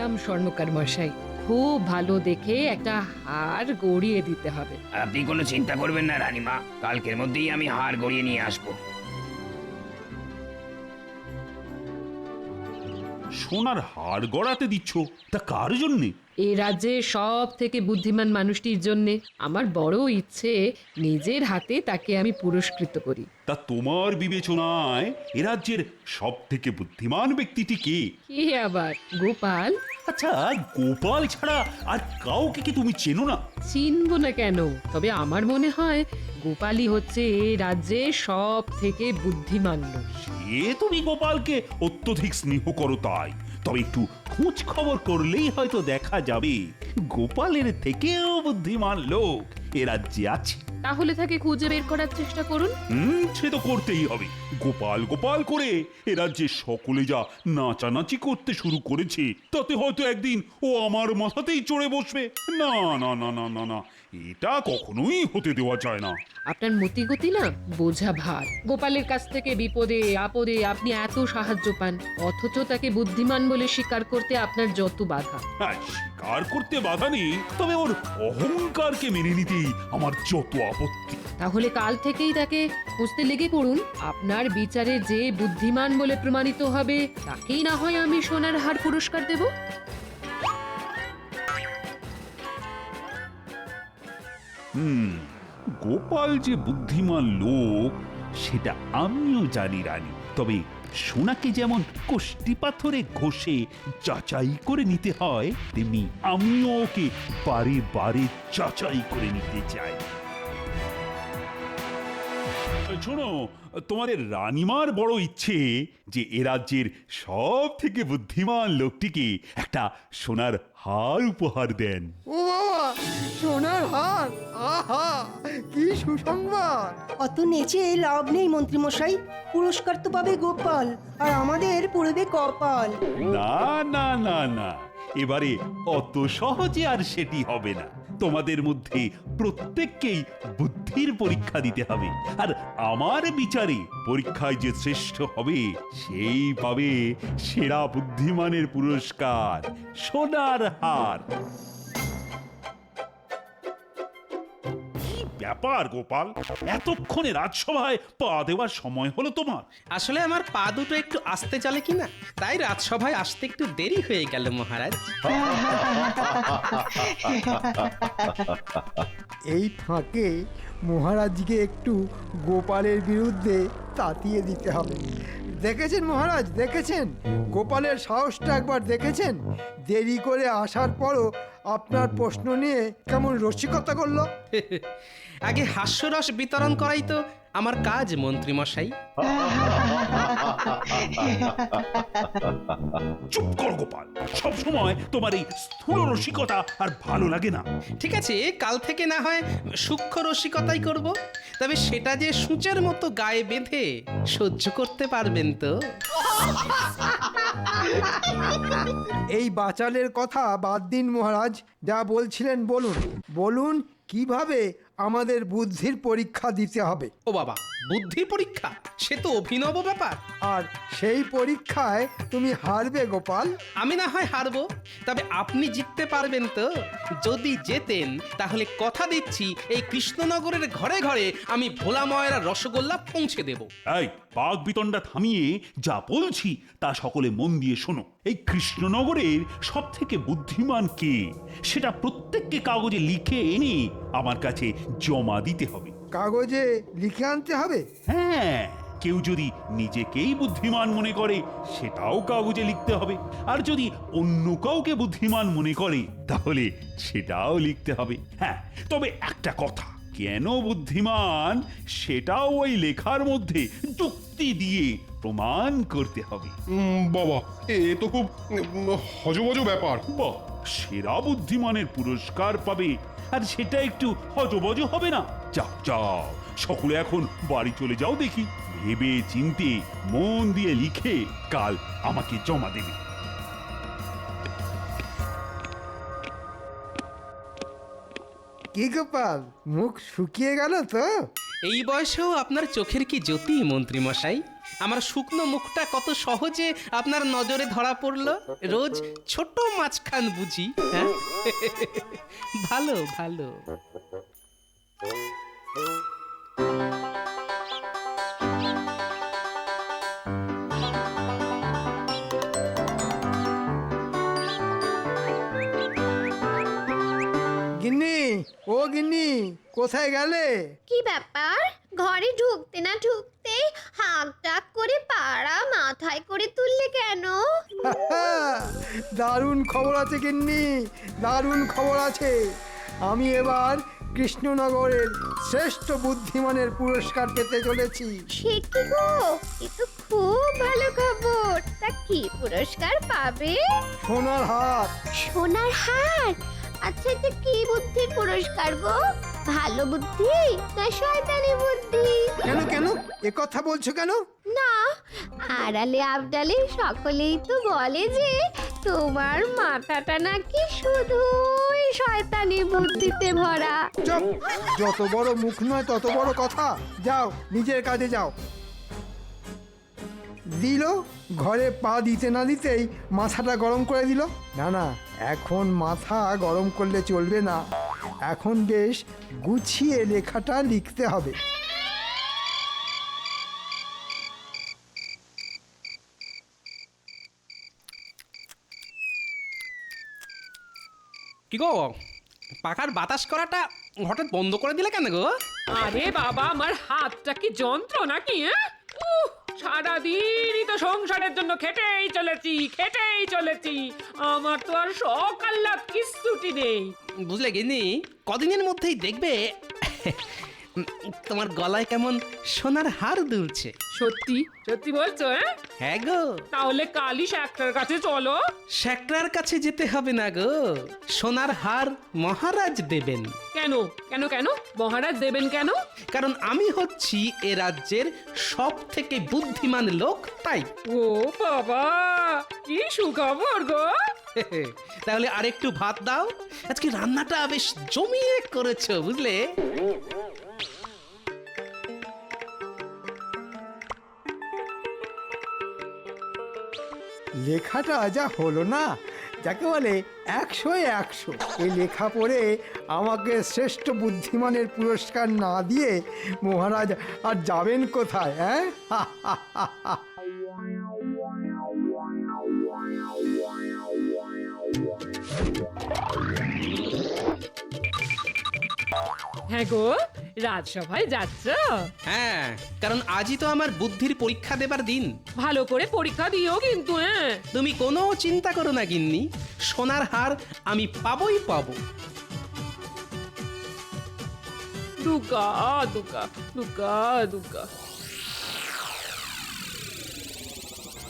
বলছিলাম স্বর্ণকার মশাই, খুব ভালো দেখে একটা হার গড়িয়ে দিতে হবে। আপনি কোনো চিন্তা করবেন না রানীমা, কালকের মধ্যেই আমি হার গড়িয়ে নিয়ে আসবো। সোনার হার গড়াতে দিচ্ছ, তা কার জন্যে? এ রাজ্যে সব থেকে বুদ্ধিমান মানুষটির জন্যে আমার বড় ইচ্ছে নিজের হাতে তাকে আমি পুরস্কৃত করি। তা তোমার বিবেচনায় এ রাজ্যের সব থেকে বুদ্ধিমান ব্যক্তিটি কে? কি আবার গোপাল? আচ্ছা, গোপাল ছাড়া আর কাউকে কি তুমি চেনো না? চিনবো না কেন? তবে আমার মনে হয় গোপালই হচ্ছে এ রাজ্যে সব থেকে বুদ্ধিমান লোক। সে তুমি গোপালকে অত্যধিক স্নেহ করো তাই, তবে একটু খোঁজ খবর করলেই হয়তো দেখা যাবে গোপালের থেকেও বুদ্ধিমান লোক এ রাজ্যে আছে। তাহলে তাকে খুঁজে বের করার চেষ্টা করুন। সে তো করতেই হবে। গোপাল গোপাল করে এ রাজ্যে সকলে যা নাচানাচি করতে শুরু করেছে, তাতে হয়তো একদিন ও আমার মাথাতেই চড়ে বসবে। না না না না না না, এটা কখনোই হতে দেওয়া যায় না। আপনার মতিগতি না বোঝা ভার। গোপালের কাছ থেকে বিপদে আপদে আপনি এত সাহায্য পান, অথচ তাকে বুদ্ধিমান বলে স্বীকার করতে আপনার যত বাধা। হ্যাঁ, স্বীকার করতে বাধা নেই, তবে ওর অহংকারকে মেনে নিতেই আমার যত আপত্তি। তাহলে কাল থেকেই তাকে খুঁজতে লেগে পড়ুন। আপনার বিচারে যে বুদ্ধিমান বলে প্রমাণিত হবে তাকেই না হয় আমি সোনার হার পুরস্কার দেব। গোপাল যে বুদ্ধিমান লোক সেটা আমিও জানি রানী, তবে সোনাকে যেমন কষ্টি পাথরে ঘষে যাচাই করে নিতে হয়, তেমনি আমিও ওকে বারে বারে যাচাই করে নিতে চাই। শোনো, তোমাদের রানীমার বড় ইচ্ছে যে এ রাজ্যের সব থেকে বুদ্ধিমান লোকটিকে একটা সোনার হার উপহার দেন। ও বাবা, সোনার হার! আহা, কি সুসংবাদ! অত নেচে লাভ নেই মন্ত্রীমশাই, পুরস্কার তো পাবে গোপাল, আর আমাদের পড়বে কপাল। না না না না, এবারে অত সহজে আর সেটি হবে না। তোমাদের মধ্যে প্রত্যেককেই বুদ্ধির পরীক্ষা দিতে হবে, আর আমার বিচারে পরীক্ষায় যে শ্রেষ্ঠ হবে সেই পাবে সেরা বুদ্ধিমানের পুরস্কার, সোনার হার। ব্যাপার গোপাল, এতক্ষণে রাজসভায় পা দেওয়ার সময় হলো তোমার? আসলে আমার পা দুটো একটু আস্তে চলে কিনা, তাই রাজসভায় আসতে একটু দেরি হয়ে গেল মহারাজ। এই ফাঁকে মহারাজকে একটু গোপালের বিরুদ্ধে তাতিয়ে দিতে হবে। দেখেছেন মহারাজ, দেখেছেন গোপালের সাহসটা একবার দেখেছেন? দেরি করে আসার পরও আপনার প্রশ্ন নিয়ে কেমন রসিকতা করলো। আগে হাস্যরস বিতরণ করাই তো আমার কাজ মন্ত্রীমশাই। চুপ কর গোপাল, সব সময় তোমার এই স্থূল রসিকতা আর ভালো লাগে না। ঠিক আছে, কাল থেকে না হয় সূক্ষ্ম রসিকতাই করব, তবে সেটা যে সূচের মতো গায়ে বেঁধে সহ্য করতে পারবেন তো? এই বাচালের কথা বাদ দিন মহারাজ, যা বলছিলেন বলুন। বলুন কিভাবে আমাদের বুদ্ধির পরীক্ষা দিতে হবে। ও বাবা, বুদ্ধি পরীক্ষা? সে তো অভিনব ব্যাপার। আর সেই পরীক্ষায় তুমি হারবে গোপাল। আমি না হয় হারবো, তবে আপনি জিততে পারবেন তো? যদি জেতেন তাহলে কথা দিচ্ছি এই কৃষ্ণনগরের ঘরে ঘরে আমি ভোলা ময়রা রসগোল্লা পৌঁছে দেব। এই বাঘ বিতণ্ডা থামিয়ে যা বলছি তা সকলে মন দিয়ে শোনো। এই কৃষ্ণনগরের সব থেকে বুদ্ধিমান কে সেটা প্রত্যেককে কাগজে লিখে এনে আমার কাছে জমা দিতে হবে। কাগজে লিখে আনতে হবে? হ্যাঁ, কেউ যদি নিজেকেই বুদ্ধিমান মনে করে সেটাও কাগজে লিখতে হবে, আর যদি অন্য কাউকে বুদ্ধিমান মনে করে তাহলে সেটাও লিখতে হবে। হ্যাঁ, তবে একটা কথা, কেন বুদ্ধিমান সেটাও ওই লেখার মধ্যে যুক্তি দিয়ে প্রমাণ করতে হবে। বাবা, এ তো খুব হজবজ ব্যাপার। বাহ, সেরা বুদ্ধিমানের পুরস্কার পাবে, আর সেটা একটু হজবজ হবে না? যাও যাও, সকলে এখন বাড়ি চলে যাও দেখি। ভেবে চিন্তে মন দিয়ে লিখে কাল আমাকে জমা দেবে। কি গোপাল, মুখ শুকিয়ে গেল তো? এই বয়সেও আপনার চোখের কি জ্যোতি মন্ত্রীমশাই! আমার শুকনো মুখটা কত সহজে আপনার নজরে ধরা পড়লো। রোজ ছোট মাছখান বুঝি, হ্যাঁ? ভালো ভালো। গিন্নি, ও গিন্নি, কোথায় গেলে? কি ব্যাপার, ঘরে ঢুকতে না ঢুকতে হাঁক ডাক করে পাড়া মাথায় করে তুললে কেন? দারুণ খবর আছে গিন্নি, দারুণ খবর আছে। আমি এবার কৃষ্ণনগরের শ্রেষ্ঠ বুদ্ধিমানের পুরস্কার পেতে চলেছি। সে কি গো, এ তো খুব ভালো খবর। তা কি পুরস্কার পাবে? সোনার হাত। সোনার হার? আচ্ছা, এটা কি বুদ্ধির পুরস্কার গো? ভালো বুদ্ধি না শয়তানি বুদ্ধি? কেন কেন এ কথা বলছো কেন? না, আড়ালে আবডালে সকলেই তো বলে যে তোমার মাথাটা নাকি শুধুই শয়তানি বুদ্ধিতে ভরা। চুপ, যত বড় মুখ নয় তত বড় কথা। যাও, নিজের কাজে যাও। দিল, ঘরে পা দিতে না দিতেই মাথাটা গরম করে দিল। না না, এখন মাথা গরম করলে চলবে না, এখন বেশ গুছিয়ে লেখাটা লিখতে হবে। কি গো, পাখার বাতাস করাটা হঠাৎ বন্ধ করে দিলে কেন গো? আরে বাবা, আমার হাতটা কি যন্ত্র নাকি? সারাদিনই তো সংসারের জন্য খেটেই চলেছি। আমার তো আর শখ আহ্লাদ কিচ্ছুটি নেই। বুঝলে গিন্নি, কদিনের মধ্যেই দেখবে তোমার গলায় কেমন সোনার হার দুলছে। সত্যি সত্যি বলছো? হ্যাঁ গো। তাহলে কালই একটার কাছে চলো। শ্যাকরার কাছে যেতে হবে না গো, সোনার হার মহারাজ দেবেন। কেন কেন কেন মহারাজ দেবেন কেন? কারণ আমি হচ্ছি এ রাজ্যের সব থেকে বুদ্ধিমান লোক, তাই। ও বাবা, কি সুখবর গো! তাহলে আরেকটু ভাত দাও, আজকে রান্নাটা বেশ জমিয়ে করেছো, বুঝলে। লেখাটা যা হলো না, যাকে বলে 100-100। এই লেখা পড়ে আমাকে শ্রেষ্ঠ বুদ্ধিমানের পুরস্কার না দিয়ে মহারাজ আর যাবেন কোথায়? হ্যাঁ, হ্যাঁ গো, রাজসভায় যাচ্ছ? হ্যাঁ, কারণ আজই তো আমার বুদ্ধির পরীক্ষা দেবার দিন। ভালো করে পরীক্ষা দিও কিন্তু। তুমি কোনো চিন্তা করো না গিন্নি, সোনার হার আমি পাবোই পাবো। দুগা দুগা দুগা দুগা।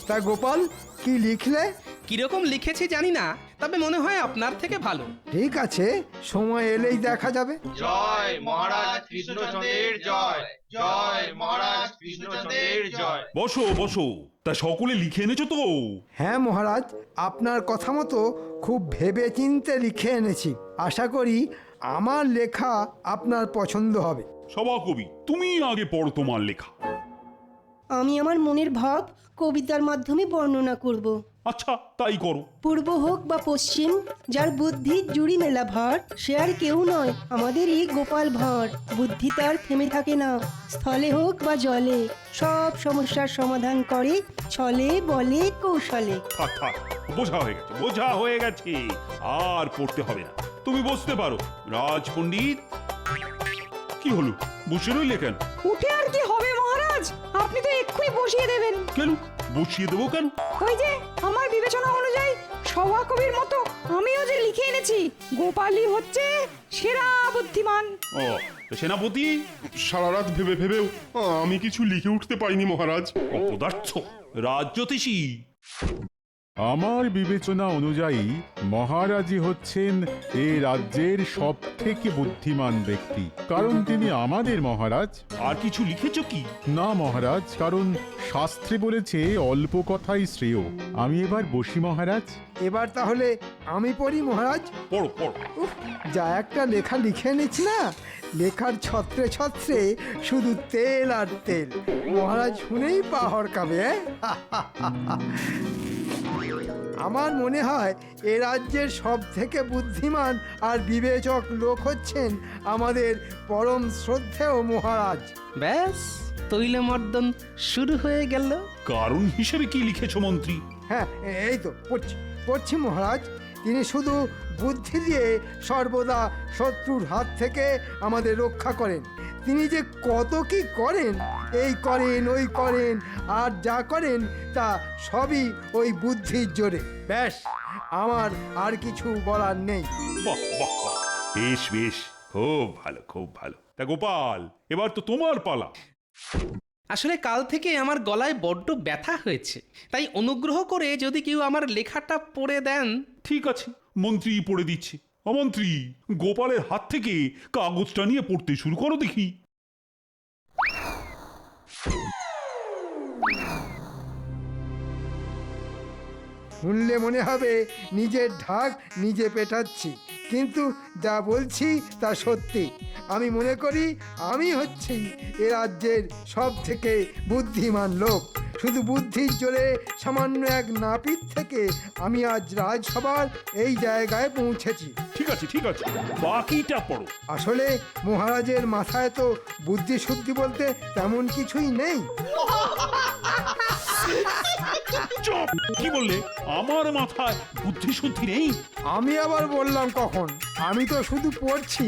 তা গোপাল, কি লিখলে? কিরকম লিখেছি জানি না, তবে মনে হয় আপনার থেকে ভালো। ঠিক আছে, সময় এলেই দেখা যাবে। জয় মহারাজ কৃষ্ণচন্দ্রের জয়, জয় মহারাজ কৃষ্ণচন্দ্রের জয়। বসো বসো, তা সকলে লিখে এনেছো তো? হ্যাঁ মহারাজ, আপনার কথা মতো খুব ভেবে চিন্তে লিখে এনেছি। আশা করি আমার লেখা আপনার পছন্দ হবে। সভাকবি, তুমি আগে পড়ো তোমার লেখা। আমি আমার মনের ভাব কবিতার মাধ্যমে বর্ণনা করব। আচ্ছা, তাই করো। পূর্ব হোক বা পশ্চিম, যার বুদ্ধির জুড়ি মেলা ভার, সে আর কেউ নয় আমাদের এই গোপাল ভাঁড়। বুদ্ধি তার থেমে থাকে না, স্থলে হোক বা জলে, সব সমস্যার সমাধান করে ছলে বলে কৌশলে। থাক থাক, বোঝা হয়ে গেছে, আর পড়তে হবে না, তুমি বসতে পারো। রাজ পণ্ডিত, কি হলো, বসে রইলে কেন? উঠে আর কি হবে মহারাজ, আপনি তো এক্ষুনি বসিয়ে দেবেন। কেন বসিয়ে দেবো কেন? ওই যে আমার বিবেচনা অনুযায়ী সভাকবির মতো আমিও যে লিখে এনেছি, গোপালই হচ্ছে সেরা বুদ্ধিমান। ও, সেনাপতি, সারা রাত ভেবে ভেবেও আমি কিছু লিখে উঠতে পারিনি মহারাজ। অপদার্থ, রাজ জ্যোতিষী। আমার বিবেচনা অনুযায়ী মহারাজই হচ্ছেন এ রাজ্যের সব থেকে বুদ্ধিমান ব্যক্তি, কারণ তিনি আমাদের মহারাজ। আর কিছু লিখেছ কি? না মহারাজ, কারণ শাস্ত্রে বলেছে অল্প কথাই শ্রেয়। আমি এবার বসি মহারাজ। এবার তাহলে আমি পড়ি মহারাজ। পড়ো পড়ো। উফ, যা একটা লেখা লিখে নিচ্ছি না, লেখার ছত্রে ছত্রে শুধু তেল আর তেল। মহারাজ শুনেই পা হড়কাবে। আমার মনে হয় এ রাজ্যের সব থেকে বুদ্ধিমান আর বিবেচক লোক হচ্ছেন আমাদের পরম শ্রদ্ধেয় মহারাজ। ব্যাস তৈলমর্দন শুরু হয়ে গেল। কারণ হিসেবে কি লিখেছো মন্ত্রী? হ্যাঁ, এই তো পড়ছি মহারাজ। তিনি শুধু বুদ্ধি দিয়ে সর্বদা শত্রুর হাত থেকে আমাদের রক্ষা করেন। তিনি যে কত কি করেন, এই করেন ওই করেন, আর যা করেন তা সবই ওই বুদ্ধির জোরে। ব্যাস, আমার আর কিছু বলার নেই। বাহ বাহ বাহ, বেশ বেশ, খুব ভালো খুব ভালো। তা গোপাল, এবার তো তোমার পালা। আসলে কাল থেকে আমার গলায় বড্ড ব্যথা হয়েছে, তাই অনুগ্রহ করে যদি কেউ আমার লেখাটা পড়ে দেন। ঠিক আছে, মন্ত্রী পড়ে দিচ্ছে। অমন্ত্রী, গোপালের হাত থেকে কাগজটা নিয়ে পড়তে শুরু করো দেখি। শুনলে মনে হবে নিজের ঢাক নিজে পেটাচ্ছি, কিন্তু যা বলছি তা সত্যি। আমি মনে করি আমি হচ্ছি এ রাজ্যের সব থেকে বুদ্ধিমান লোক। শুধু বুদ্ধির জোরে সামান্য এক নাপিত থেকে আমি আজ রাজসভার এই জায়গায় পৌঁছেছি। ঠিক আছে ঠিক আছে, বাকিটা পড়ো। আসলে মহারাজের মাথায় তো বুদ্ধি শুদ্ধি বলতে তেমন কিছুই নেই। চুপ! কি বললে? আমার মাথায় বুদ্ধি শুদ্ধি নেই? আমি আবার বললাম কখন? আমি তো শুধু পড়ছি,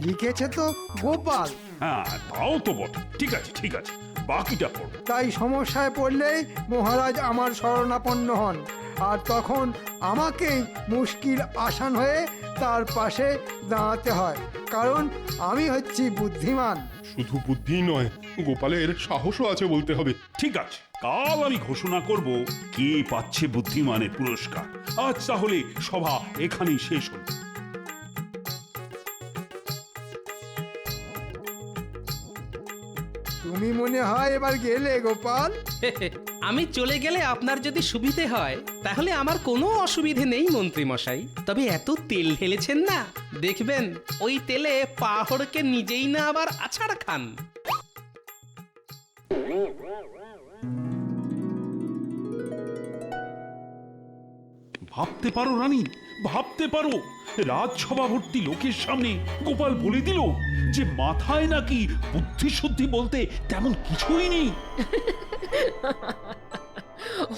লিখেছে তো গোপাল। হ্যাঁ, তাও তো বটে। ঠিক আছে ঠিক আছে, বাকিটা পড়ো। তাই সমস্যায় পড়লেই মহারাজ আমার শরণাপন্ন হন, আর তখন আমাকেই মুশকিল আসান হয়ে তার পাশে দাঁড়াতে হয়, কারণ আমি হচ্ছি বুদ্ধিমান। শুধু বুদ্ধি নয়, গোপালের সাহসও আছে বলতে হবে। ঠিক আছে, কাল আমি ঘোষণা করব কে পাচ্ছে বুদ্ধিমানের পুরস্কার। আজ তাহলে সভা এখানেই শেষ হল। তুমি মনে হয় এবার গেলে গোপাল? আমি চলে গেলে আপনার যদি সুবিধে হয় তাহলে আমার কোনো অসুবিধে নেই মন্ত্রী মশাই। তবে এত তেল ঢেলেছেন না, দেখবেন ওই তেলে পাহড়কে নিজেই না আবার আছাড় খান। ভাবতে পারো রানী, ভাবতে পারো, রাজসভা ভর্তি লোকের সামনে গোপাল বলে দিল যে মাথায় নাকি বুদ্ধি শুদ্ধি বলতে তেমন কিছুই নেই।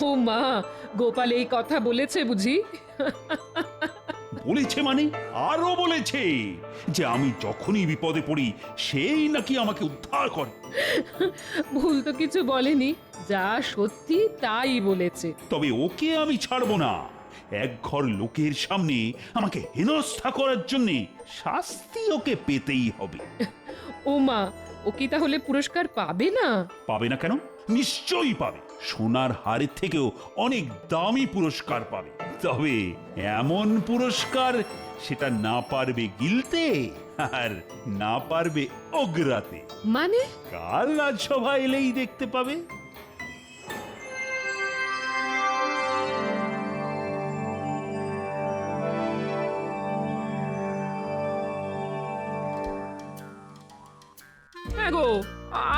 ও মা, গোপাল এই কথা বলেছে বুঝি? বলেছে মানে আরো বলেছে যে আমি যখনই বিপদে পড়ি সেই নাকি আমাকে উদ্ধার করে। ভুল তো কিছু বলেনি, যা সত্যি তাই বলেছে। তবে ওকে আমি ছাড়বো না। এক ঘর লোকের সামনে আমাকে হেনস্থা করার জন্য শাস্তি ওকে পেতেই হবে। ও মা, ও কি তাহলে পুরস্কার পাবে না? পাবে না কেন? নিশ্চয়ই পাবে। সোনার হারের থেকেও অনেক দামি পুরস্কার পাবে। তবে এমন পুরস্কার সেটা না পারবে গিলতে আর না পারবে অগ্রাতে। মানে? কাল রাজসভা এলেই দেখতে পাবে। গো,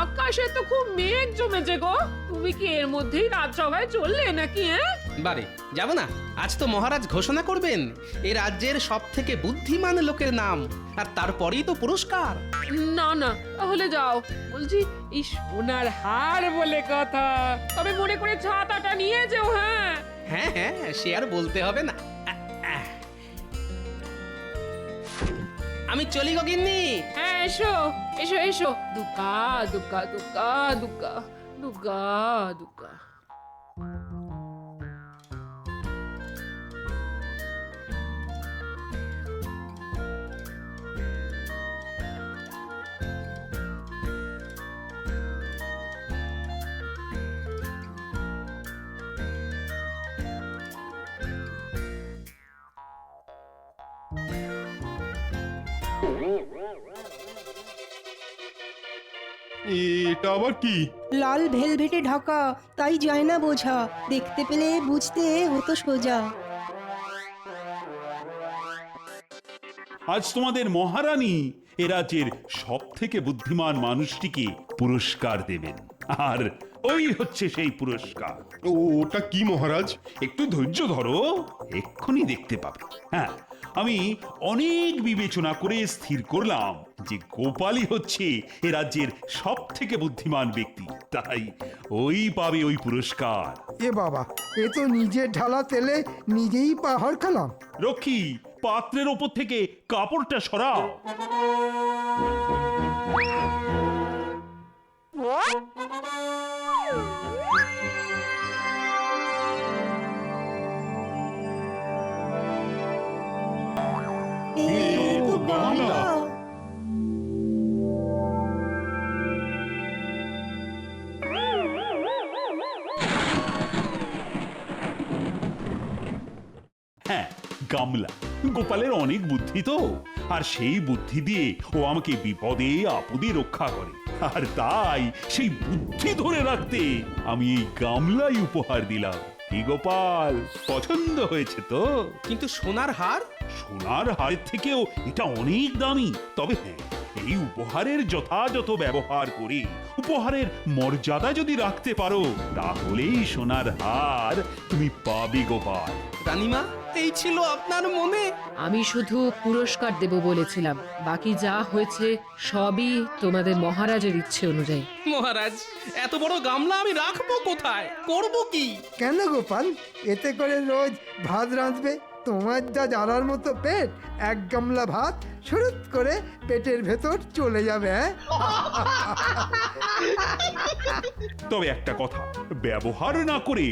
আকাশে তো খুব মেঘ জমেছে গো। তুমি কি এর মধ্যেই রাজসভায় চললে নাকি? বারে যাব না, আজ তো মহারাজ ঘোষণা করবেন এই রাজ্যের সব থেকে বুদ্ধিমান লোকের নাম, আর তারপরেই তো পুরস্কার। না না, তাহলে যাও। বলছি, এই সোনার হার বলে কথা, তবে মনে করে ছাতাটা নিয়ে যেও। হ্যাঁ হ্যাঁ হ্যাঁ, সে আর বলতে হবে না। আমি চলি গো গিন্নি। হ্যাঁ, এসো এসো এসো। দুকা দুকা দুকা দুকা দুকা দুকা। এটা আবার কি? লাল ভেলভেটে ঢাকা, তাই যায় না বোঝা, দেখতে পেলে বুঝতে হতো সোজা। আজ তোমাদের মহারানী এ রাজ্যের সব থেকে বুদ্ধিমান মানুষটিকে পুরস্কার দেবেন, আর ওই হচ্ছে সেই পুরস্কার। ওটা কি মহারাজ? একটু ধৈর্য ধরো, এক্ষুনি দেখতে পাবে। হ্যাঁ, আমি অনেক বিবেচনা করে স্থির করলাম যে গোপালই হচ্ছে এ রাজ্যের সব থেকে বুদ্ধিমান ব্যক্তি, তাই ওই পাবে ওই পুরস্কার। এ বাবা, এ তো নিজের ঢালা তেলে নিজেই পাহাড় খেলাম। রক্ষী, পাত্রের ওপর থেকে কাপড়টা সরাও। এই তো বাংলা। হ্যাঁ, গামলা। গোপালের অনেক বুদ্ধি তো, আর সেই বুদ্ধি দিয়ে ও আমাকে বিপদে আপদে রক্ষা করে, আর তাই সেই বুদ্ধি ধরে রাখতে আমি এই গামলাই উপহার দিলাম। কি গোপাল, পছন্দ হয়েছে তো? কিন্তু সোনার হার? সোনার হারের থেকেও এটা অনেক দামি। তবে হ্যাঁ, এই উপহারের যথাযথ ব্যবহার করে উপহারের মর্যাদা যদি রাখতে পারো, তাহলেই সোনার হার তুমি পাবে গোপাল। রানীমা, এই ছিল আপনার মনে? আমি শুধু পুরস্কার দেব বলেছিলাম, বাকি যা হয়েছে সবই তোমাদের মহারাজের ইচ্ছে অনুযায়ী। মহারাজ, এত বড় গামলা আমি রাখবো কোথায়? করব কি? কেন গোপাল, এতে করে রোজ ভাত রাঁধবে? তোমার যা জ্বালার মতো পেট, এক গামলা ভাত শুরুত করে পেটের ভেতর চলে যাবে। হ্যাঁ, তবে একটা কথা, ব্যবহার না করে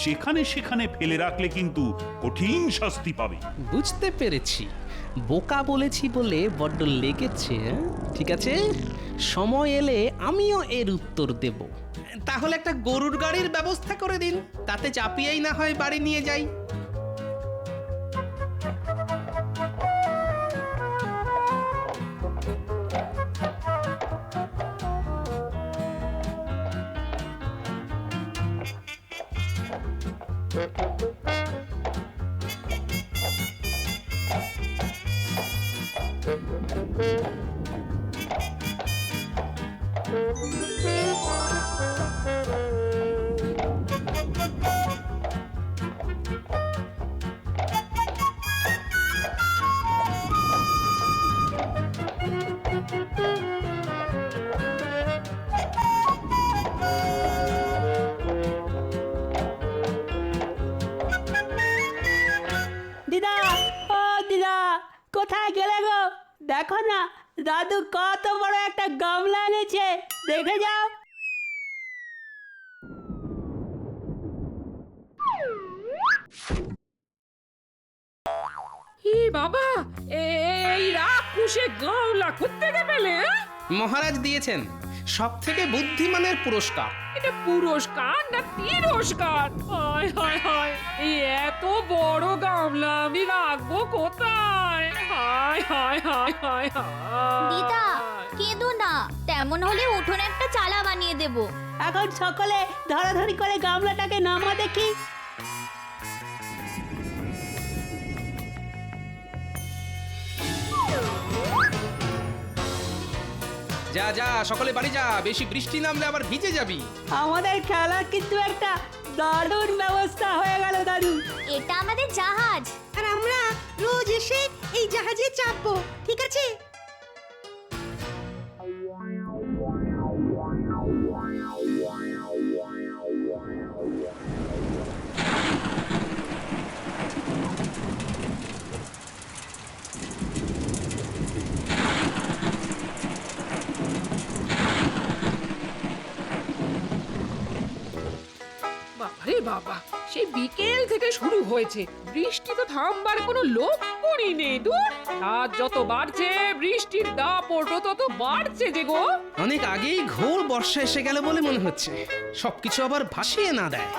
যেখানে সেখানে ফেলে রাখলে কিন্তু কঠিন শাস্তি পাবে। বুঝতে পেরেছি, বোকা বলেছি বলে বড্ড লেগেছে। ঠিক আছে, সময় এলে আমিও এর উত্তর দেব। তাহলে একটা গরুর গাড়ির ব্যবস্থা করে দিন, তাতে চাপিয়েই না হয় বাড়ি নিয়ে যাই। দিদা, ও দিদা, কোথায় গেলে গো? দেখো না, দাদু কত বড় একটা গামলা এনেছে, দেখে যাও। হি বাবা, এই রাক্ষসে গামলা কোত্থেকে পেলে? মহারাজ দিয়েছেন সব থেকে বুদ্ধিমানের পুরস্কার। এটা পুরস্কার না তিরস্কার? হায় হায় হায়, এই এত বড় গামলা আমি রাখবো কোথায়? হায় হায় হায় হায় হায়। দিদা, কেঁদো না, তেমন হলে উঠোনে একটা চালা বানিয়ে দেব। এখন সকলে ধরাধরি করে গামলাটাকে নামা দেখি। যা যা, সকলে বাড়ি যা, বেশি বৃষ্টি নামলে আবার ভিজে যাবি। আমাদের খেলার কিন্তু একটা দারুণ ব্যবস্থা হয়ে গেল দাদু। এটা আমাদের জাহাজ, আর আমরা রোজ এসে এই জাহাজে চাপবো, ঠিক আছে? বাবারে বাবা, সেই বিকেল থেকে শুরু হয়েছে, বৃষ্টি তো থামবার কোনো লক্ষণই নেই। দূর, রাত যত বাড়ছে বৃষ্টির দাপটও তত বাড়ছে যে গো। অনেক আগেই ঘোর বর্ষা এসে গেল বলে মনে হচ্ছে, সবকিছু আবার ভাসিয়ে না দেয়।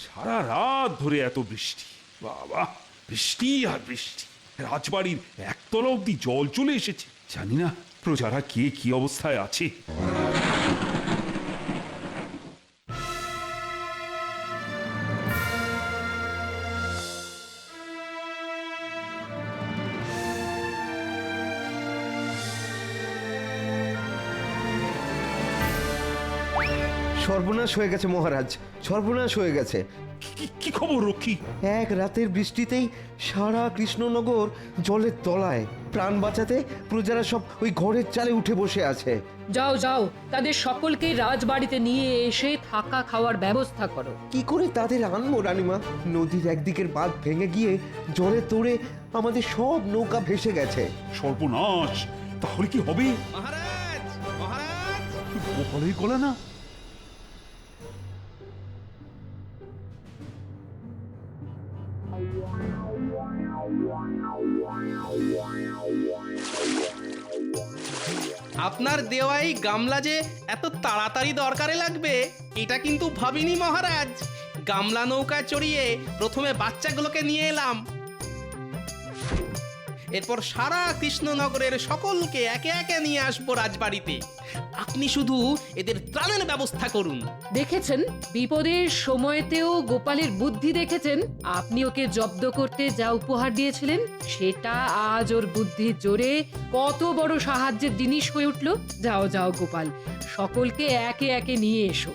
সারা রাত রাত ধরে এত বৃষ্টি, বাবা বৃষ্টি আর বৃষ্টি। রাজবাড়ির একতলা অব্দি জল চলে এসেছে। জানি না প্রজারা কে কি অবস্থায় আছে। সর্বনাশ হয়ে গেছে মহারাজ, সর্বনাশ হয়ে গেছে। কি খবর রক্ষী? এক রাতের বৃষ্টিতেই সারা কৃষ্ণনগর জলের তলায়। প্রাণ বাঁচাতে প্রজারা সব ওই ঘরের চালে উঠে বসে আছে। যাও যাও, তাদের সকলকে রাজবাড়িতে নিয়ে এসে থাকা খাওয়ার ব্যবস্থা করো। কি করে তাদের আনবো রানীমা? নদীর একদিকের বাঁধ ভেঙে গিয়ে জলে তোড়ে আমাদের সব নৌকা ভেসে গেছে। সর্বনাশ! তাহলে কি হবে? মহারাজ, মহারাজ, গোপালের গলা না? আপনার দেওয়াই গামলা যে এত তাড়াতাড়ি দরকারে লাগবে এটা কিন্তু ভাবিনি মহারাজ। গামলা নৌকায় চড়িয়ে প্রথমে বাচ্চাগুলোকে নিয়ে এলাম, এরপর সারা কৃষ্ণনগরের সকলকে একে একে নিয়ে আসবো রাজবাড়িতে। আপনি শুধু এদের ত্রাণের ব্যবস্থা করুন। দেখেছেন, বিপদের সময়তেও গোপালের বুদ্ধি দেখেছেন। আপনি ওকে জব্দ করতে যা উপহার দিয়েছিলেন সেটা আজ ওর বুদ্ধির জোরে কত বড় সাহায্যের জিনিস হয়ে উঠল। যাও যাও গোপাল, সকলকে একে একে নিয়ে এসো।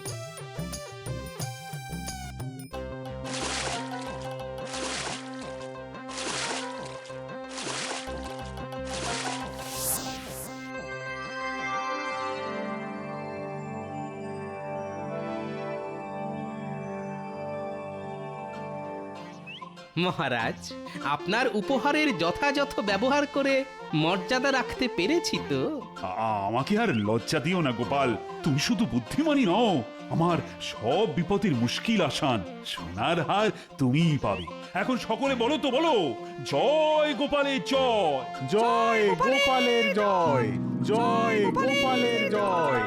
মহারাজ, আপনার উপহারের যথাযথ ব্যবহার করে মর্যাদা রাখতে পেরেছি তো? আমাকে আর লজ্জা দিও না গোপাল। তুমি শুধু বুদ্ধিমানই নও, আমার সব বিপদের মুশকিল আসান। সোনার হার তুমিই পাবে। এখন সকলে বলো তো, বলো জয় গোপালের জয়। জয় গোপালের জয়, জয় গোপালের জয়।